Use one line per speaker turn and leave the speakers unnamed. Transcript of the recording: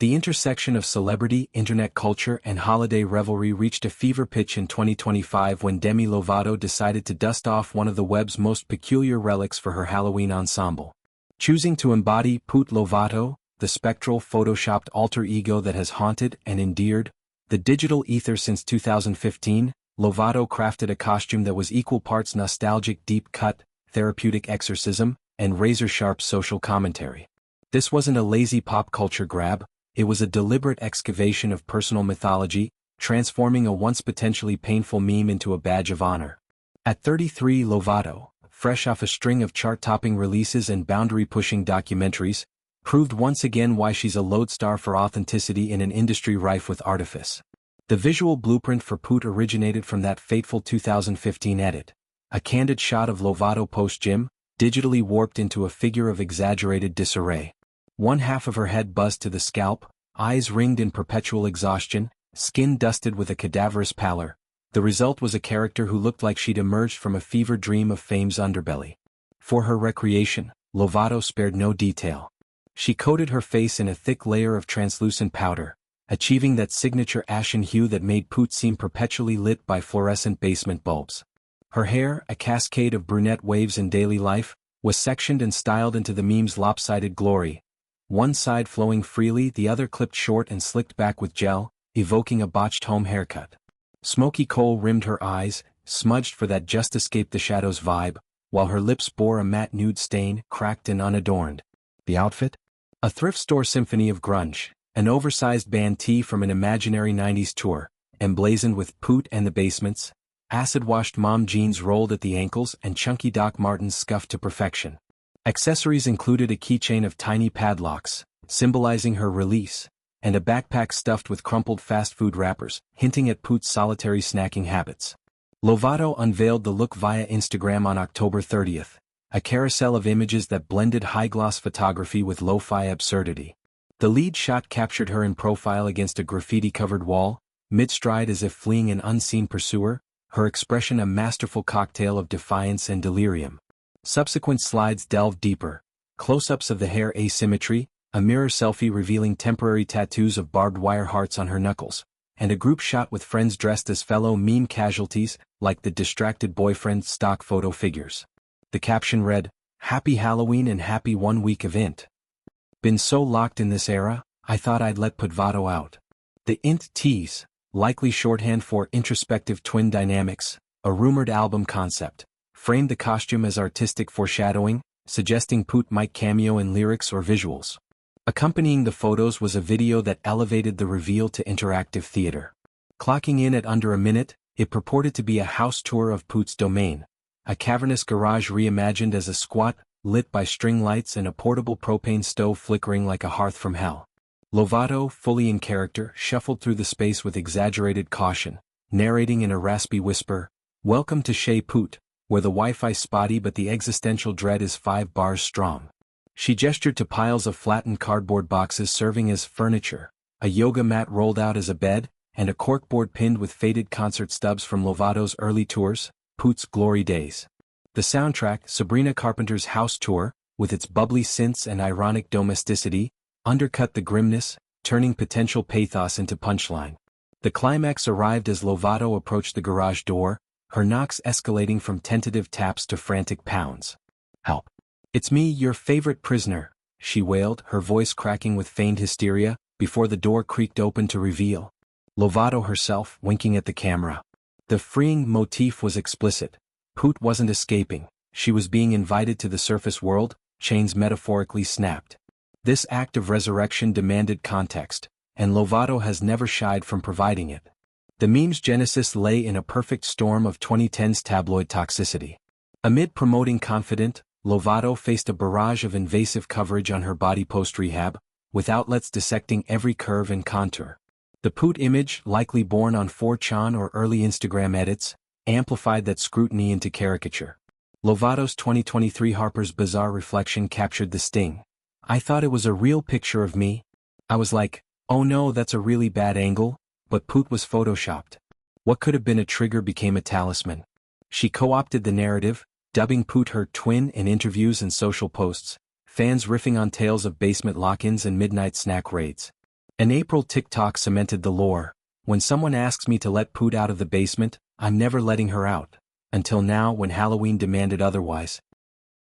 The intersection of celebrity, internet culture, and holiday revelry reached a fever pitch in 2025 when Demi Lovato decided to dust off one of the web's most peculiar relics for her Halloween ensemble. Choosing to embody Poot Lovato, the spectral, photoshopped alter ego that has haunted and endeared the digital ether since 2015, Lovato crafted a costume that was equal parts nostalgic deep-cut, therapeutic exorcism, and razor-sharp social commentary. This wasn't a lazy pop culture grab. It was a deliberate excavation of personal mythology, transforming a once potentially painful meme into a badge of honor. At 33, Lovato, fresh off a string of chart-topping releases and boundary-pushing documentaries, proved once again why she's a lodestar for authenticity in an industry rife with artifice. The visual blueprint for Poot originated from that fateful 2015 edit, a candid shot of Lovato post-gym, digitally warped into a figure of exaggerated disarray. One half of her head buzzed to the scalp, eyes ringed in perpetual exhaustion, skin dusted with a cadaverous pallor. The result was a character who looked like she'd emerged from a fever dream of fame's underbelly. For her recreation, Lovato spared no detail. She coated her face in a thick layer of translucent powder, achieving that signature ashen hue that made Poot seem perpetually lit by fluorescent basement bulbs. Her hair, a cascade of brunette waves in daily life, was sectioned and styled into the meme's lopsided glory, one side flowing freely, the other clipped short and slicked back with gel, evoking a botched home haircut. Smoky coal rimmed her eyes, smudged for that just-escaped-the-shadows vibe, while her lips bore a matte nude stain, cracked and unadorned. The outfit? A thrift store symphony of grunge, an oversized band tee from an imaginary 90s tour, emblazoned with Poot and the Basements, acid-washed mom jeans rolled at the ankles and chunky Doc Martens scuffed to perfection. Accessories included a keychain of tiny padlocks, symbolizing her release, and a backpack stuffed with crumpled fast food wrappers, hinting at Poot's solitary snacking habits. Lovato unveiled the look via Instagram on October 30th, a carousel of images that blended high-gloss photography with lo-fi absurdity. The lead shot captured her in profile against a graffiti-covered wall, mid-stride as if fleeing an unseen pursuer, her expression a masterful cocktail of defiance and delirium. Subsequent slides delved deeper, close-ups of the hair asymmetry, a mirror selfie revealing temporary tattoos of barbed wire hearts on her knuckles, and a group shot with friends dressed as fellow meme casualties, like the distracted boyfriend stock photo figures. The caption read, "Happy Halloween and happy 1 week of int. Been so locked in this era, I thought I'd let Pootvato out." The int tease, likely shorthand for introspective twin dynamics, a rumored album concept, framed the costume as artistic foreshadowing, suggesting Poot might cameo in lyrics or visuals. Accompanying the photos was a video that elevated the reveal to interactive theater. Clocking in at under a minute, it purported to be a house tour of Poot's domain, a cavernous garage reimagined as a squat, lit by string lights and a portable propane stove flickering like a hearth from hell. Lovato, fully in character, shuffled through the space with exaggerated caution, narrating in a raspy whisper, "Welcome to Chez Poot, where the Wi-Fi's spotty but the existential dread is 5 bars strong." She gestured to piles of flattened cardboard boxes serving as furniture, a yoga mat rolled out as a bed, and a corkboard pinned with faded concert stubs from Lovato's early tours, Poot's glory days. The soundtrack, Sabrina Carpenter's House Tour, with its bubbly synths and ironic domesticity, undercut the grimness, turning potential pathos into punchline. The climax arrived as Lovato approached the garage door, her knocks escalating from tentative taps to frantic pounds. "Help. It's me, your favorite prisoner," she wailed, her voice cracking with feigned hysteria, before the door creaked open to reveal Lovato herself, winking at the camera. The freeing motif was explicit. Poot wasn't escaping, she was being invited to the surface world, chains metaphorically snapped. This act of resurrection demanded context, and Lovato has never shied from providing it. The meme's genesis lay in a perfect storm of 2010's tabloid toxicity. Amid promoting confident, Lovato faced a barrage of invasive coverage on her body post-rehab, with outlets dissecting every curve and contour. The Poot image, likely born on 4chan or early Instagram edits, amplified that scrutiny into caricature. Lovato's 2023 Harper's Bazaar reflection captured the sting. "I thought it was a real picture of me. I was like, oh no, that's a really bad angle," but Poot was photoshopped. What could have been a trigger became a talisman. She co-opted the narrative, dubbing Poot her twin in interviews and social posts, fans riffing on tales of basement lock-ins and midnight snack raids. An April TikTok cemented the lore. When someone asks me to let Poot out of the basement, I'm never letting her out. Until now, when Halloween demanded otherwise,